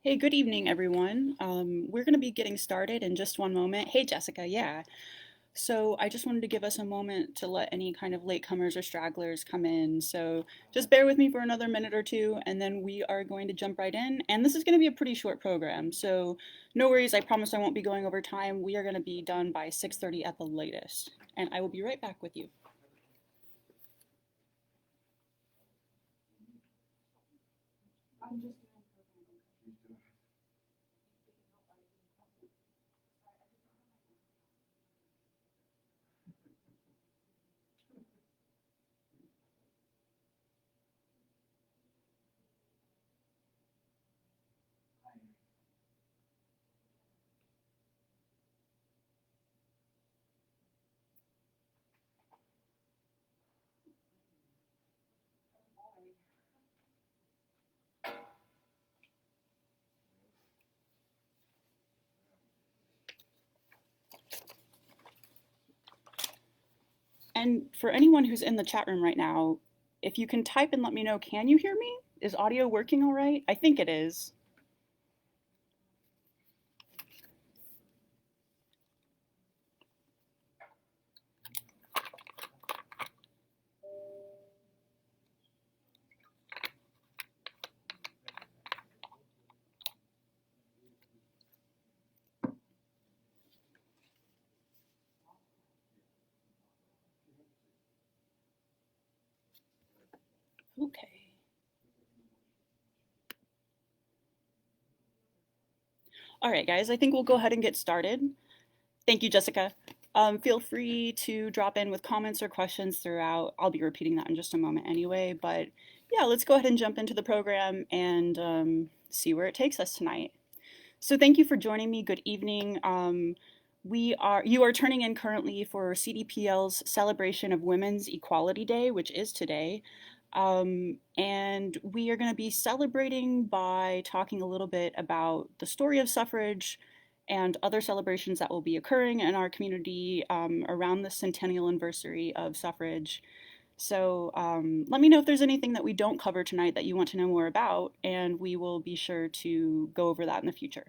Hey, good evening, everyone. We're going to be getting started in just one moment. Hey, Jessica, yeah. So I just wanted to give us a moment to let any kind of latecomers or stragglers come in. So just bear with me for another minute or two, and then we are going to jump right in. And this is going to be a pretty short program, so no worries. I promise I won't be going over time. We are going to be done by 6:30 at the latest, and I will be right back with you. And for anyone who's in the chat room right now, if you can type and let me know, can you hear me? Is audio working all right? I think it is. Okay. All right, guys, I think we'll go ahead and get started. Thank you, Jessica. Feel free to drop in with comments or questions throughout. I'll be repeating that in just a moment anyway, but yeah, let's go ahead and jump into the program and see where it takes us tonight. So thank you for joining me. Good evening. You are turning in currently for CDPL's celebration of Women's Equality Day, which is today. And we are going to be celebrating by talking a little bit about the story of suffrage and other celebrations that will be occurring in our community around the centennial anniversary of suffrage. So let me know if there's anything that we don't cover tonight that you want to know more about, and we will be sure to go over that in the future.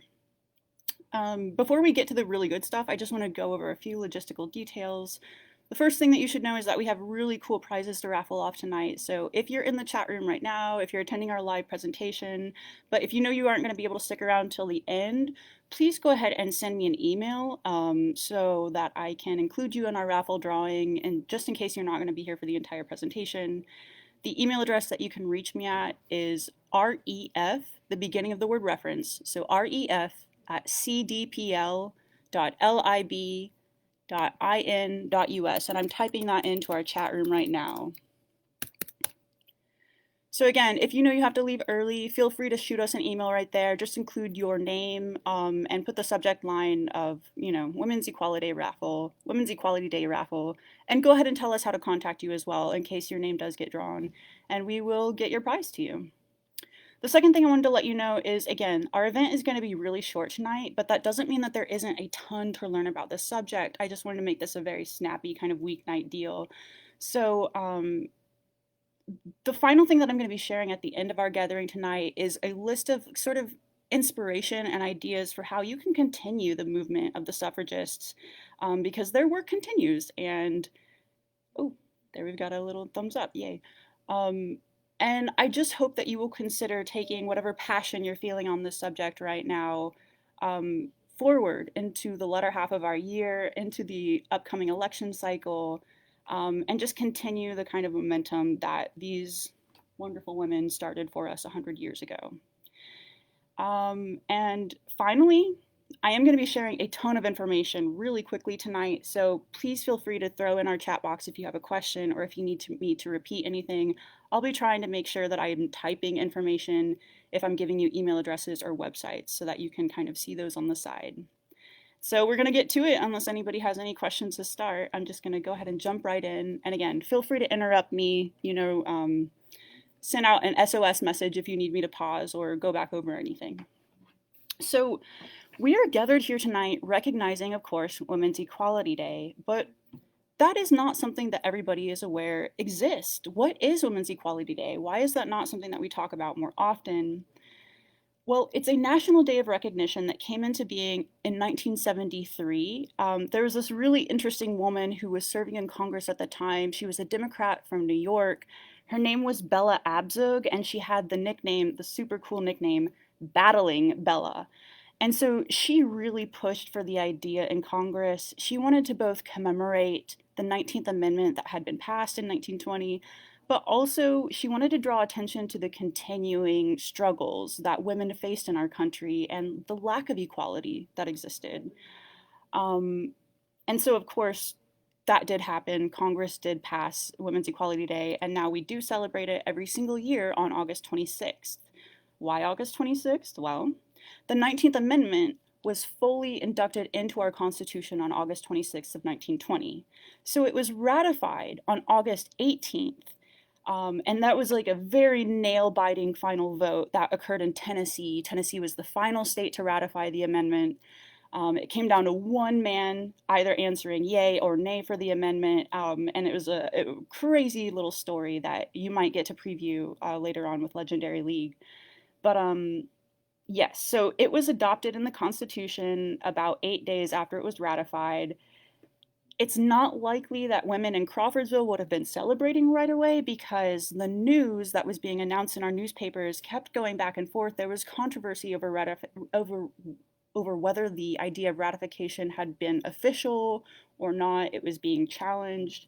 Before we get to the really good stuff, I just want to go over a few logistical details. The first thing that you should know is that we have really cool prizes to raffle off tonight. So if you're in the chat room right now, if you're attending our live presentation, but if you know you aren't going to be able to stick around until the end, please go ahead and send me an email so that I can include you in our raffle drawing. And just in case you're not going to be here for the entire presentation, the email address that you can reach me at is ref, the beginning of the word reference, so ref@cdpl.lib.in.us, and I'm typing that into our chat room right now. So again, if you know you have to leave early, feel free to shoot us an email right there. Just include your name and put the subject line of, Women's Equality Day raffle, and go ahead and tell us how to contact you as well in case your name does get drawn, and we will get your prize to you. The second thing I wanted to let you know is, again, our event is going to be really short tonight, but that doesn't mean that there isn't a ton to learn about this subject. I just wanted to make this a very snappy kind of weeknight deal. So the final thing that I'm going to be sharing at the end of our gathering tonight is a list of sort of inspiration and ideas for how you can continue the movement of the suffragists because their work continues. And oh, there we've got a little thumbs up, yay. And I just hope that you will consider taking whatever passion you're feeling on this subject right now forward into the latter half of our year, into the upcoming election cycle, and just continue the kind of momentum that these wonderful women started for us 100 years ago. And finally, I am going to be sharing a ton of information really quickly tonight, so please feel free to throw in our chat box if you have a question or if you need me to repeat anything. I'll be trying to make sure that I am typing information if I'm giving you email addresses or websites so that you can kind of see those on the side. So we're going to get to it unless anybody has any questions to start. I'm just going to go ahead and jump right in. And again, feel free to interrupt me, send out an SOS message if you need me to pause or go back over anything. So we are gathered here tonight recognizing, of course, Women's Equality Day, but that is not something that everybody is aware exists. What is Women's Equality Day? Why is that not something that we talk about more often? Well, it's a national day of recognition that came into being in 1973. There was this really interesting woman who was serving in Congress at the time. She was a Democrat from New York. Her name was Bella Abzug, and she had the super cool nickname, Battling Bella. And so she really pushed for the idea in Congress. She wanted to both commemorate the 19th Amendment that had been passed in 1920, but also she wanted to draw attention to the continuing struggles that women faced in our country and the lack of equality that existed. Um, and so, of course, that did happen. Congress did pass Women's Equality Day, and now we do celebrate it every single year on August 26th. Why August 26th? Well, the 19th Amendment was fully inducted into our Constitution on August 26th of 1920. So it was ratified on August 18th. And that was like a very nail-biting final vote that occurred in Tennessee. Tennessee was the final state to ratify the amendment. It came down to one man either answering yay or nay for the amendment, and it was a crazy little story that you might get to preview later on with Legendary League. But yes, so it was adopted in the Constitution about 8 days after it was ratified. It's not likely that women in Crawfordsville would have been celebrating right away because the news that was being announced in our newspapers kept going back and forth. There was controversy over whether the idea of ratification had been official or not. It was being challenged.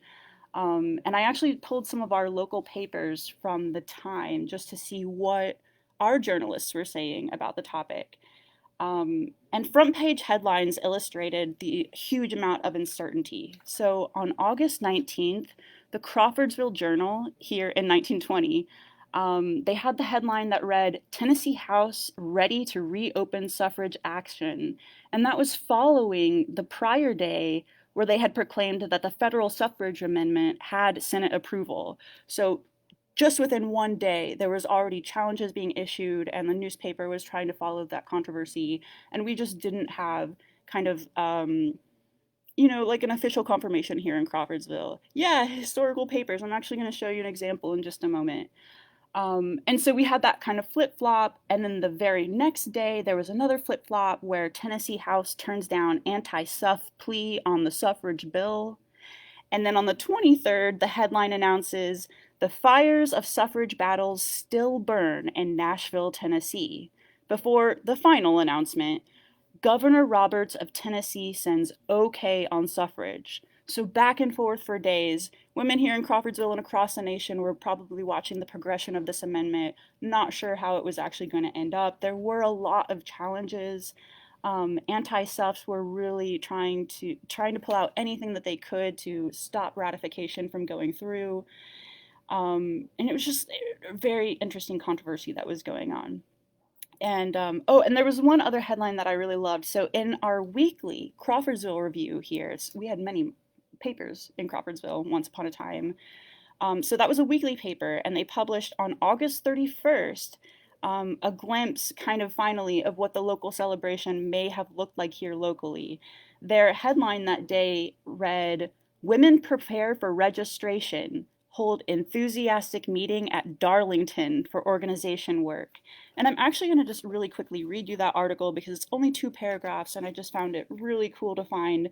And I actually pulled some of our local papers from the time just to see what our journalists were saying about the topic. And front page headlines illustrated the huge amount of uncertainty. So on August 19th, the Crawfordsville Journal here in 1920, they had the headline that read, Tennessee House ready to reopen suffrage action. And that was following the prior day where they had proclaimed that the federal suffrage amendment had Senate approval. So just within one day, there was already challenges being issued, and the newspaper was trying to follow that controversy, and we just didn't have kind of, like an official confirmation here in Crawfordsville. Yeah, historical papers. I'm actually going to show you an example in just a moment. And so we had that kind of flip-flop, and then the very next day, there was another flip-flop where Tennessee House turns down anti-suff plea on the suffrage bill. And then on the 23rd, the headline announces, the fires of suffrage battles still burn in Nashville, Tennessee. Before the final announcement, Governor Roberts of Tennessee sends okay on suffrage. So back and forth for days, women here in Crawfordsville and across the nation were probably watching the progression of this amendment, not sure how it was actually going to end up. There were a lot of challenges. Anti-suffs were really trying to pull out anything that they could to stop ratification from going through. And it was just a very interesting controversy that was going on. And and there was one other headline that I really loved. So in our weekly Crawfordsville review here, we had many papers in Crawfordsville once upon a time. So that was a weekly paper, and they published on August 31st a glimpse, kind of finally, of what the local celebration may have looked like here locally. Their headline that day read, Women prepare for registration, hold enthusiastic meeting at Darlington for organization work. And I'm actually going to just really quickly read you that article because it's only 2 paragraphs, and I just found it really cool to find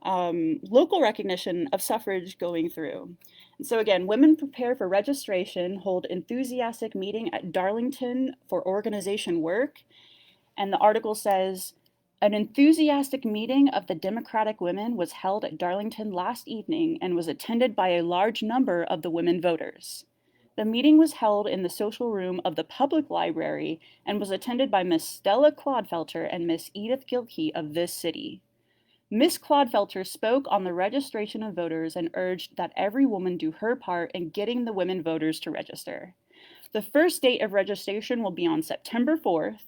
local recognition of suffrage going through. And so again, women prepare for registration, hold enthusiastic meeting at Darlington for organization work. And the article says, an enthusiastic meeting of the Democratic women was held at Darlington last evening and was attended by a large number of the women voters. The meeting was held in the social room of the public library and was attended by Miss Stella Clodfelter and Miss Edith Gilkey of this city. Miss Clodfelter spoke on the registration of voters and urged that every woman do her part in getting the women voters to register. The first date of registration will be on September 4th.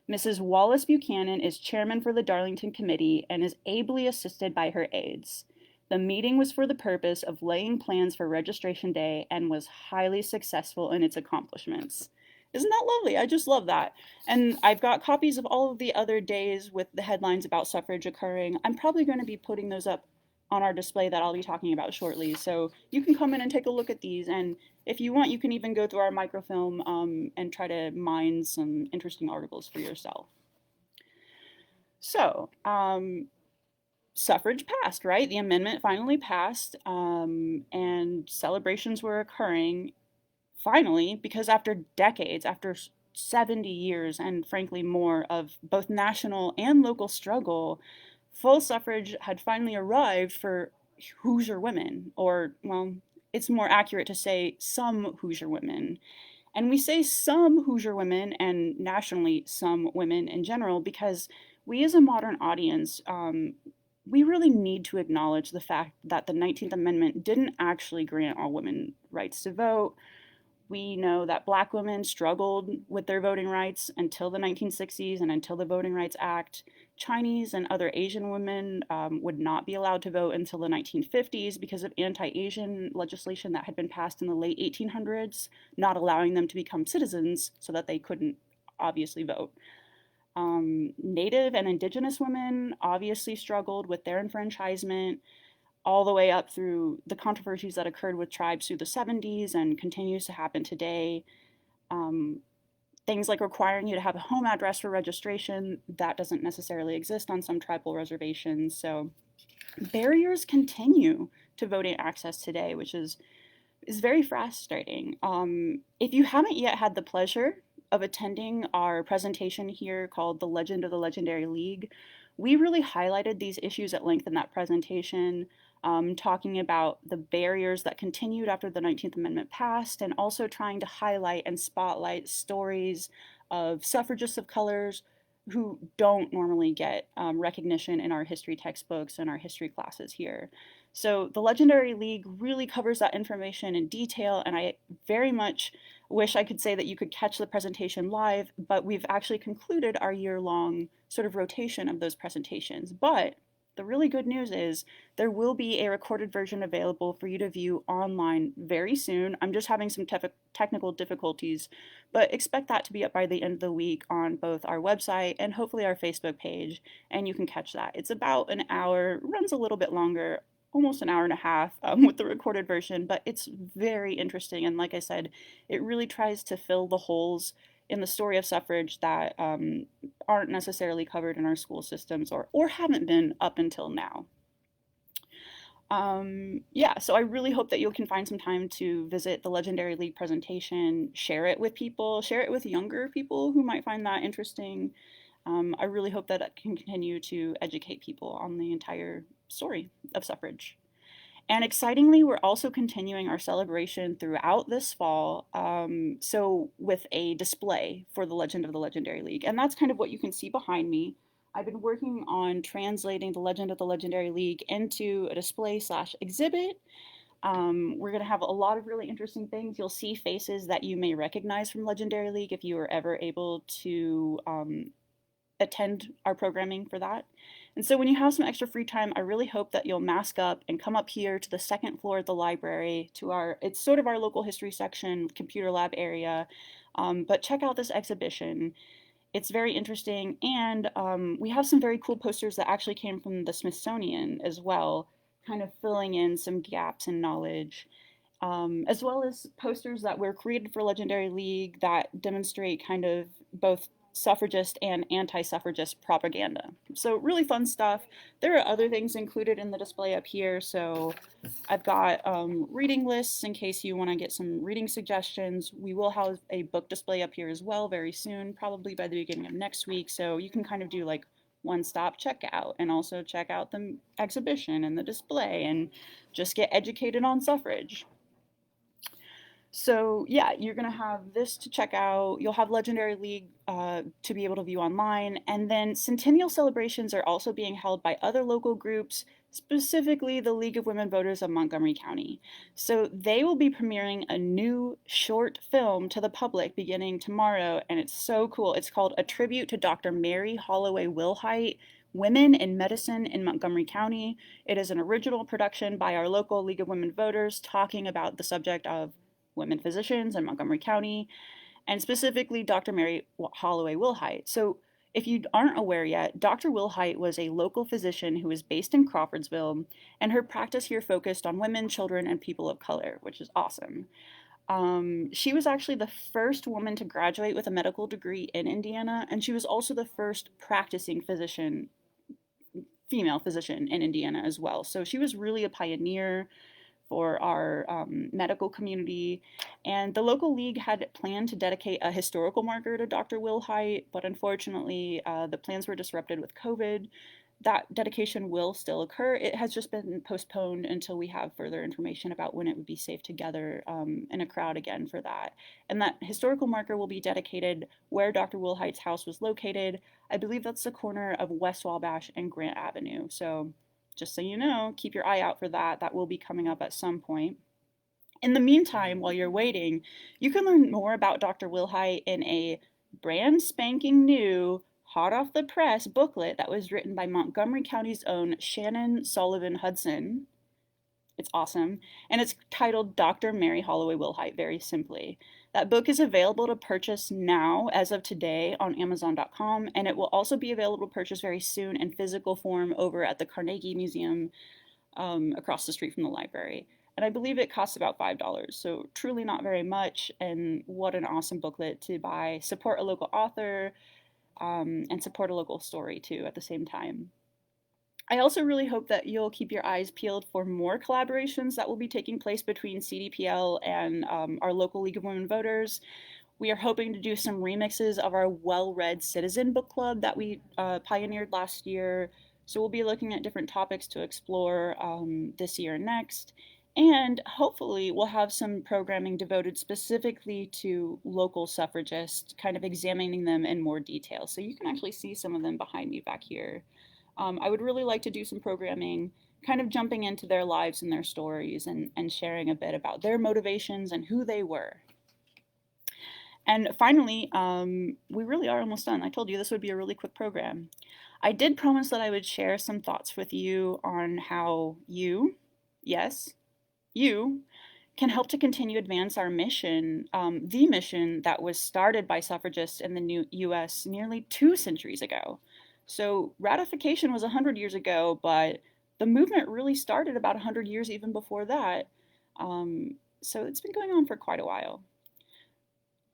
Mrs. Wallace Buchanan is chairman for the Darlington Committee and is ably assisted by her aides. The meeting was for the purpose of laying plans for registration day and was highly successful in its accomplishments. Isn't that lovely? I just love that. And I've got copies of all of the other days with the headlines about suffrage occurring. I'm probably going to be putting those up on our display that I'll be talking about shortly. So you can come in and take a look at these. And if you want, you can even go through our microfilm and try to mine some interesting articles for yourself. So, suffrage passed, right? The amendment finally passed, and celebrations were occurring finally, because after decades, after 70 years, and frankly more of both national and local struggle, full suffrage had finally arrived for Hoosier women, or, well, it's more accurate to say some Hoosier women. And we say some Hoosier women, and nationally some women in general, because we as a modern audience, we really need to acknowledge the fact that the 19th Amendment didn't actually grant all women rights to vote. We know that Black women struggled with their voting rights until the 1960s and until the Voting Rights Act. Chinese and other Asian women would not be allowed to vote until the 1950s because of anti-Asian legislation that had been passed in the late 1800s, not allowing them to become citizens so that they couldn't obviously vote. Native and Indigenous women obviously struggled with their enfranchisement all the way up through the controversies that occurred with tribes through the 70s and continues to happen today. Things like requiring you to have a home address for registration, that doesn't necessarily exist on some tribal reservations. So barriers continue to voting access today, which is very frustrating. If you haven't yet had the pleasure of attending our presentation here called The Legend of the Legendary League, we really highlighted these issues at length in that presentation, talking about the barriers that continued after the 19th Amendment passed, and also trying to highlight and spotlight stories of suffragists of colors who don't normally get recognition in our history textbooks and our history classes here. So the Legendary League really covers that information in detail, and I very much wish I could say that you could catch the presentation live, but we've actually concluded our year-long sort of rotation of those presentations. But the really good news is there will be a recorded version available for you to view online very soon. I'm just having some technical difficulties, but expect that to be up by the end of the week on both our website and hopefully our Facebook page, and you can catch that. It's about an hour, runs a little bit longer, almost an hour and a half with the recorded version, but it's very interesting. And like I said, it really tries to fill the holes in the story of suffrage that aren't necessarily covered in our school systems or haven't been up until now. Yeah, so I really hope that you can find some time to visit the Legendary League presentation, share it with people, share it with younger people who might find that interesting. I really hope that it can continue to educate people on the entire story of suffrage. And excitingly, we're also continuing our celebration throughout this fall, so with a display for the Legend of the Legendary League. And that's kind of what you can see behind me. I've been working on translating the Legend of the Legendary League into a display slash exhibit. We're going to have a lot of really interesting things. You'll see faces that you may recognize from Legendary League if you were ever able to attend our programming for that. And so when you have some extra free time, I really hope that you'll mask up and come up here to the second floor of the library to it's sort of our local history section, computer lab area, but check out this exhibition. It's very interesting, and we have some very cool posters that actually came from the Smithsonian as well, kind of filling in some gaps in knowledge, as well as posters that were created for Legendary League that demonstrate kind of both suffragist and anti-suffragist propaganda. So really fun stuff. There are other things included in the display up here. So I've got reading lists in case you want to get some reading suggestions. We will have a book display up here as well very soon, probably by the beginning of next week. So you can kind of do like one-stop checkout and also check out the exhibition and the display and just get educated on suffrage. So yeah, you're gonna have this to check out. You'll have Legendary League to be able to view online, and then Centennial celebrations are also being held by other local groups, specifically the League of Women Voters of Montgomery County. So they will be premiering a new short film to the public beginning tomorrow, and it's so cool. It's called A Tribute to Dr. Mary Holloway Wilhite, Women in Medicine in Montgomery County. It is an original production by our local League of Women Voters talking about the subject of women physicians in Montgomery County, and specifically Dr. Mary Holloway Wilhite. So, if you aren't aware yet, Dr. Wilhite was a local physician who was based in Crawfordsville, and her practice here focused on women, children, and people of color, which is awesome. She was actually the first woman to graduate with a medical degree in Indiana, and she was also the first practicing physician, female physician in Indiana as well. So she was really a pioneer for our medical community. And the local league had planned to dedicate a historical marker to Dr. Wilhite, but unfortunately, the plans were disrupted with COVID. That dedication will still occur. It has just been postponed until we have further information about when it would be safe to gather in a crowd again for that. And that historical marker will be dedicated where Dr. Wilhite's house was located. I believe that's the corner of West Wabash and Grant Avenue. So just so you know, keep your eye out for that. That will be coming up at some point. In the meantime, while you're waiting, you can learn more about Dr. Wilhite in a brand spanking new, hot off the press booklet that was written by Montgomery County's own Shannon Sullivan Hudson. It's awesome. And it's titled Dr. Mary Holloway Wilhite, very simply. That book is available to purchase now, as of today, on Amazon.com, and it will also be available to purchase very soon in physical form over at the Carnegie Museum across the street from the library. And I believe it costs about $5, so truly not very much. And what an awesome booklet to buy. Support a local author and support a local story too at the same time. I also really hope that you'll keep your eyes peeled for more collaborations that will be taking place between CDPL and our local League of Women Voters. We are hoping to do some remixes of our Well Read Citizen book club that we pioneered last year. So we'll be looking at different topics to explore this year and next. And hopefully, we'll have some programming devoted specifically to local suffragists, kind of examining them in more detail. So you can actually see some of them behind me back here. I would really like to do some programming, kind of jumping into their lives and their stories and sharing a bit about their motivations and who they were. And finally, we really are almost done. I told you this would be a really quick program. I did promise that I would share some thoughts with you on how you, yes, you, can help to continue advance our mission, the mission that was started by suffragists in the new U.S. nearly 2 centuries ago. So ratification was 100 years ago, but the movement really started about 100 years even before that. So it's been going on for quite a while.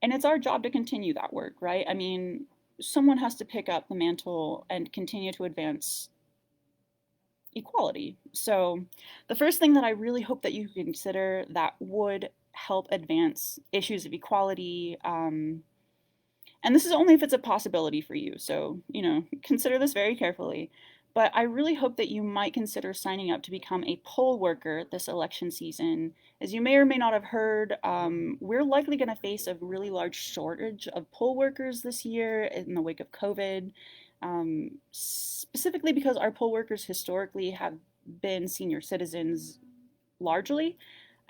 And it's our job to continue that work, right? I mean, someone has to pick up the mantle and continue to advance equality. So the first thing that I really hope that you consider that would help advance issues of equality, and this is only if it's a possibility for you, so, consider this very carefully. But I really hope that you might consider signing up to become a poll worker this election season. As you may or may not have heard, we're likely going to face a really large shortage of poll workers this year in the wake of COVID, specifically because our poll workers historically have been senior citizens largely.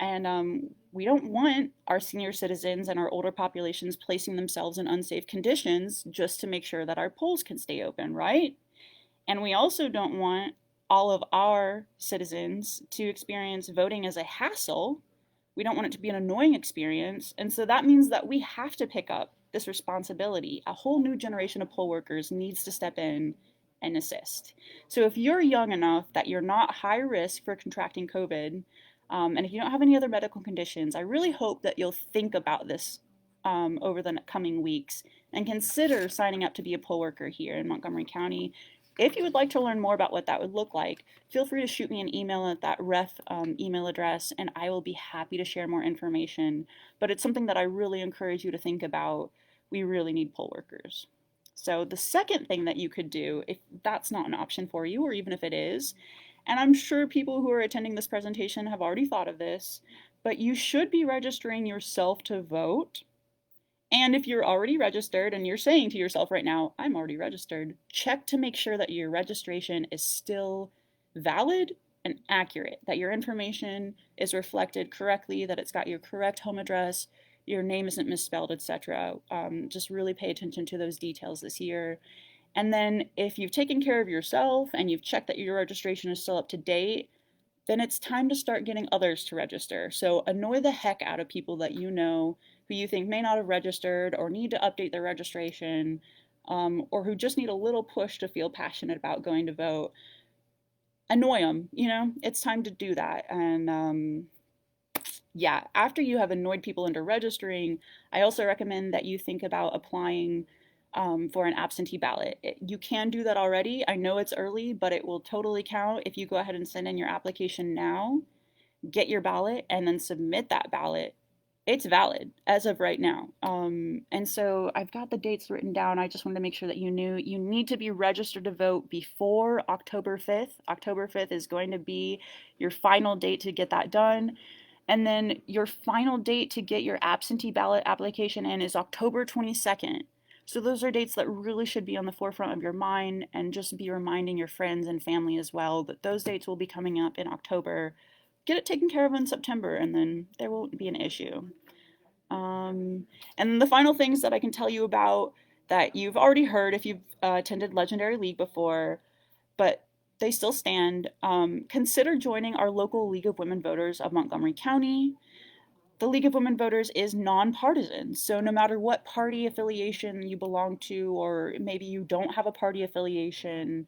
And we don't want our senior citizens and our older populations placing themselves in unsafe conditions just to make sure that our polls can stay open, right? And we also don't want all of our citizens to experience voting as a hassle. We don't want it to be an annoying experience. And so that means that we have to pick up this responsibility. A whole new generation of poll workers needs to step in and assist. So if you're young enough that you're not high risk for contracting COVID, and if you don't have any other medical conditions, I really hope that you'll think about this over the coming weeks and consider signing up to be a poll worker here in Montgomery County. If you would like to learn more about what that would look like, feel free to shoot me an email at that ref email address, and I will be happy to share more information. But it's something that I really encourage you to think about. We really need poll workers. So the second thing that you could do, if that's not an option for you, or even if it is, and I'm sure people who are attending this presentation have already thought of this, but you should be registering yourself to vote. And if you're already registered and you're saying to yourself right now, I'm already registered, check to make sure that your registration is still valid and accurate, that your information is reflected correctly, that it's got your correct home address, your name isn't misspelled, etc. Just really pay attention to those details this year. And then if you've taken care of yourself and you've checked that your registration is still up to date, then it's time to start getting others to register. So annoy the heck out of people that you know who you think may not have registered or need to update their registration, or who just need a little push to feel passionate about going to vote. Annoy them, it's time to do that. And yeah, after you have annoyed people into registering, I also recommend that you think about applying for an absentee ballot. You can do that already. I know it's early, but it will totally count if you go ahead and send in your application now, get your ballot, and then submit that ballot. It's valid as of right now. And so I've got the dates written down. I just wanted to make sure that you knew you need to be registered to vote before October 5th. October 5th is going to be your final date to get that done. And then your final date to get your absentee ballot application in is October 22nd. So those are dates that really should be on the forefront of your mind, and just be reminding your friends and family as well that those dates will be coming up in October. Get it taken care of in September, and then there won't be an issue. And the final things that I can tell you about that you've already heard if you've attended Legendary League before, but they still stand. Consider joining our local League of Women Voters of Montgomery County. The League of Women Voters is nonpartisan, so no matter what party affiliation you belong to, or maybe you don't have a party affiliation,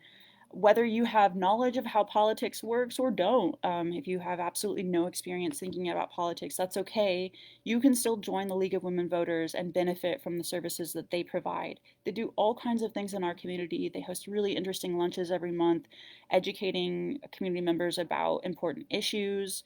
whether you have knowledge of how politics works or don't, if you have absolutely no experience thinking about politics, that's okay. You can still join the League of Women Voters and benefit from the services that they provide. They do all kinds of things in our community. They host really interesting lunches every month, educating community members about important issues.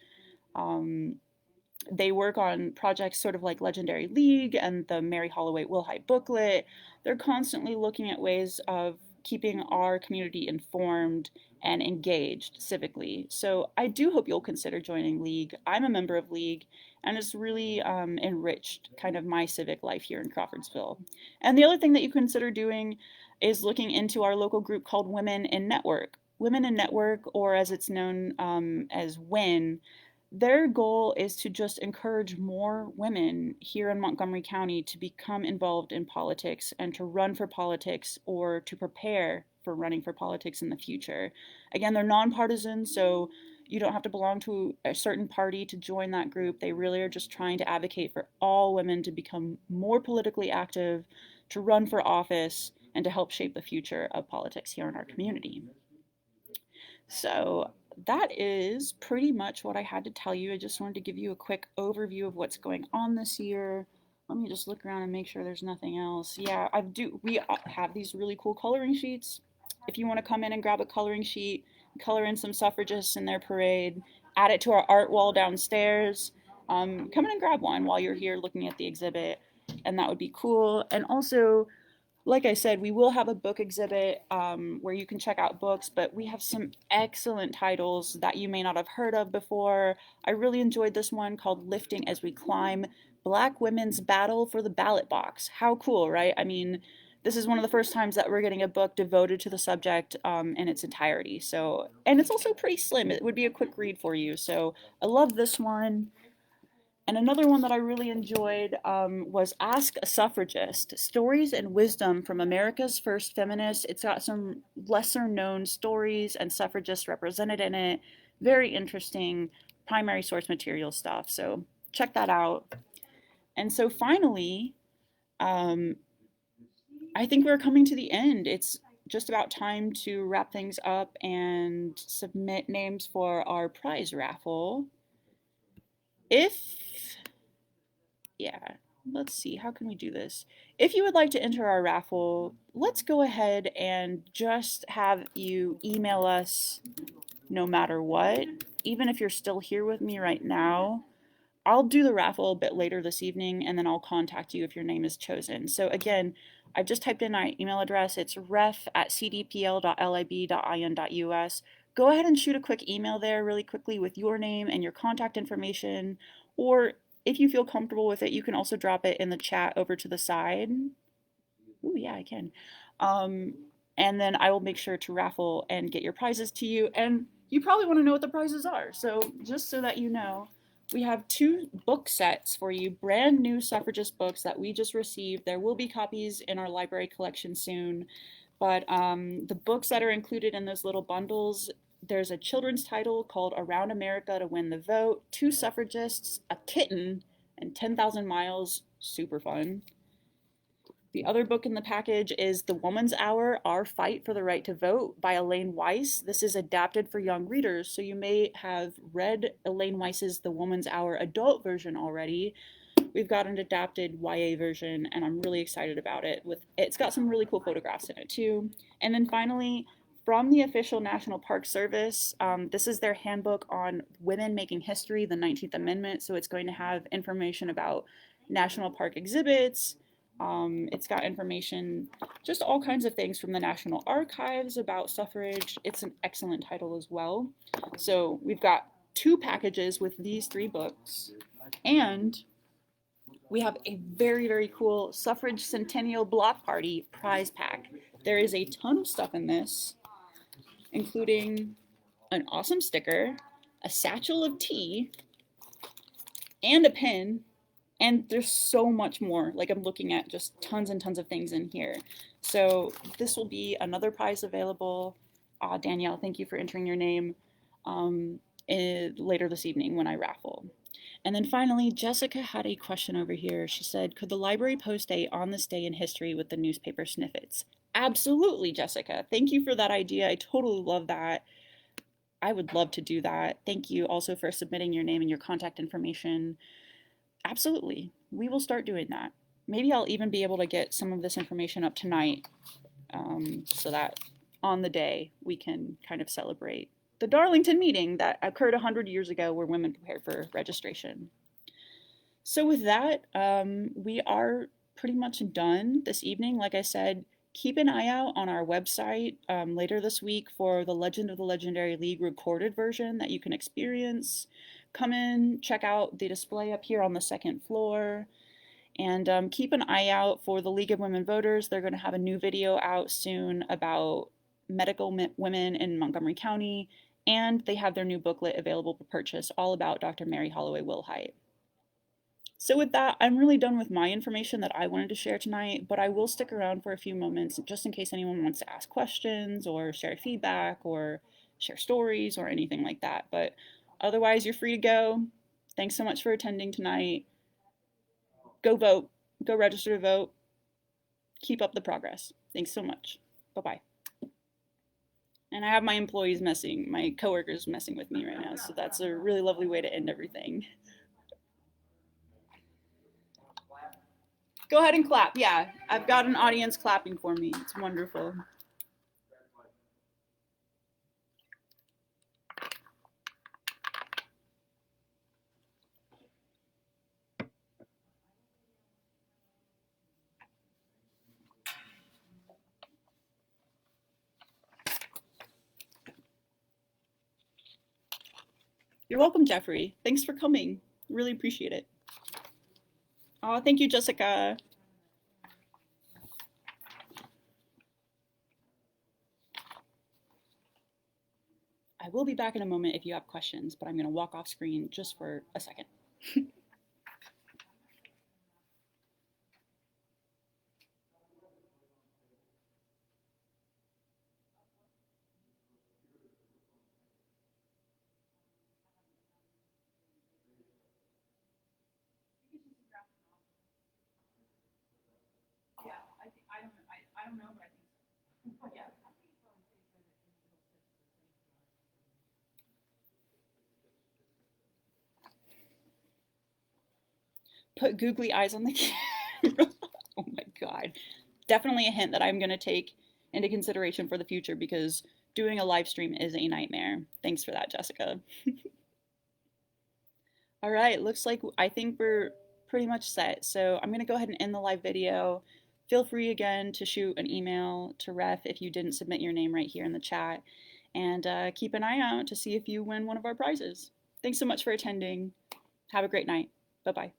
They work on projects sort of like Legendary League and the Mary Holloway Wilhite booklet. They're constantly looking at ways of keeping our community informed and engaged civically. So I do hope you'll consider joining League. I'm a member of League, and it's really enriched kind of my civic life here in Crawfordsville. And the other thing that you consider doing is looking into our local group called Women in Network. Women in Network, or as it's known as WIN, their goal is to just encourage more women here in Montgomery County to become involved in politics and to run for politics, or to prepare for running for politics in the future. Again, they're nonpartisan, so you don't have to belong to a certain party to join that group. They really are just trying to advocate for all women to become more politically active, to run for office, and to help shape the future of politics here in our community. So that is pretty much what I had to tell you. I just wanted to give you a quick overview of what's going on this year. Let me just look around and make sure there's nothing else. Yeah, we have these really cool coloring sheets. If you want to come in and grab a coloring sheet, color in some suffragists in their parade, add it to our art wall downstairs. Come in and grab one while you're here looking at the exhibit, and that would be cool. And also, like I said, we will have a book exhibit where you can check out books, but we have some excellent titles that you may not have heard of before. I really enjoyed this one called Lifting as We Climb, Black Women's Battle for the Ballot Box. How cool, right? I mean, this is one of the first times that we're getting a book devoted to the subject in its entirety. So, and it's also pretty slim. It would be a quick read for you. So I love this one. And another one that I really enjoyed was Ask a Suffragist, Stories and Wisdom from America's First Feminists. It's got some lesser known stories and suffragists represented in it. Very interesting primary source material stuff. So check that out. And so finally, um, I think we're coming to the end. It's just about time to wrap things up and submit names for our prize raffle. If Yeah, let's see, how can we do this? If you would like to enter our raffle, let's go ahead and just have you email us no matter what. Even if you're still here with me right now, I'll do the raffle a bit later this evening, and then I'll contact you if your name is chosen. So again, I've just typed in my email address. It's ref@cdpl.lib.in.us. Go ahead and shoot a quick email there really quickly with your name and your contact information, Or if you feel comfortable with it, you can also drop it in the chat over to the side. Ooh, yeah, I can. Um, and then I will make sure to raffle and get your prizes to you. And you probably want to know what the prizes are. So just so that you know, we have 2 book sets for you, brand new suffragist books that we just received. There will be copies in our library collection soon. But the books that are included in those little bundles, there's a children's title called Around America to Win the Vote, 2 suffragists, a kitten, and 10,000 Miles. Super fun. The other book in the package is The Woman's Hour, Our Fight for the Right to Vote by Elaine Weiss. This is adapted for young readers, so you may have read Elaine Weiss's The Woman's Hour adult version already. We've got an adapted YA version, and I'm really excited about it. It's got some really cool photographs in it too. And then finally, from the official National Park Service, this is their handbook on women making history, the 19th Amendment. So it's going to have information about national park exhibits. It's got information, just all kinds of things from the National Archives about suffrage. It's an excellent title as well. So we've got 2 packages with these 3 books, and we have a very, very cool Suffrage Centennial Block Party prize pack. There is a ton of stuff in this, including an awesome sticker, a satchel of tea, and a pin. And there's so much more. Like, I'm looking at just tons and tons of things in here. So this will be another prize available. Danielle, thank you for entering your name later this evening when I raffle. And then finally, Jessica had a question over here. She said, could the library post a On This Day in History with the newspaper snippets? Absolutely, Jessica. Thank you for that idea. I totally love that. I would love to do that. Thank you also for submitting your name and your contact information. Absolutely. We will start doing that. Maybe I'll even be able to get some of this information up tonight so that on the day we can kind of celebrate the Darlington meeting that occurred 100 years ago where women prepared for registration. So with that, we are pretty much done this evening. Like I said, keep an eye out on our website later this week for the Legend of the Legendary League recorded version that you can experience. Come in, check out the display up here on the 2nd floor, and keep an eye out for the League of Women Voters. They're going to have a new video out soon about medical women in Montgomery County, and they have their new booklet available for purchase all about Dr. Mary Holloway Wilhite. So with that, I'm really done with my information that I wanted to share tonight, but I will stick around for a few moments just in case anyone wants to ask questions or share feedback or share stories or anything like that. But otherwise, you're free to go. Thanks so much for attending tonight. Go vote. Go register to vote. Keep up the progress. Thanks so much. Bye-bye. And I have my employees my coworkers messing with me right now, so that's a really lovely way to end everything. Go ahead and clap. Yeah, I've got an audience clapping for me. It's wonderful. You're welcome, Jeffrey. Thanks for coming. Really appreciate it. Oh, thank you, Jessica. I will be back in a moment if you have questions, but I'm going to walk off screen just for a second. I don't know, but I think so. Yeah. Put googly eyes on the camera. Oh my god. Definitely a hint that I'm going to take into consideration for the future because doing a live stream is a nightmare. Thanks for that, Jessica. All right, looks like I think we're pretty much set. So I'm going to go ahead and end the live video. Feel free again to shoot an email to Ref if you didn't submit your name right here in the chat. And keep an eye out to see if you win one of our prizes. Thanks so much for attending. Have a great night. Bye bye.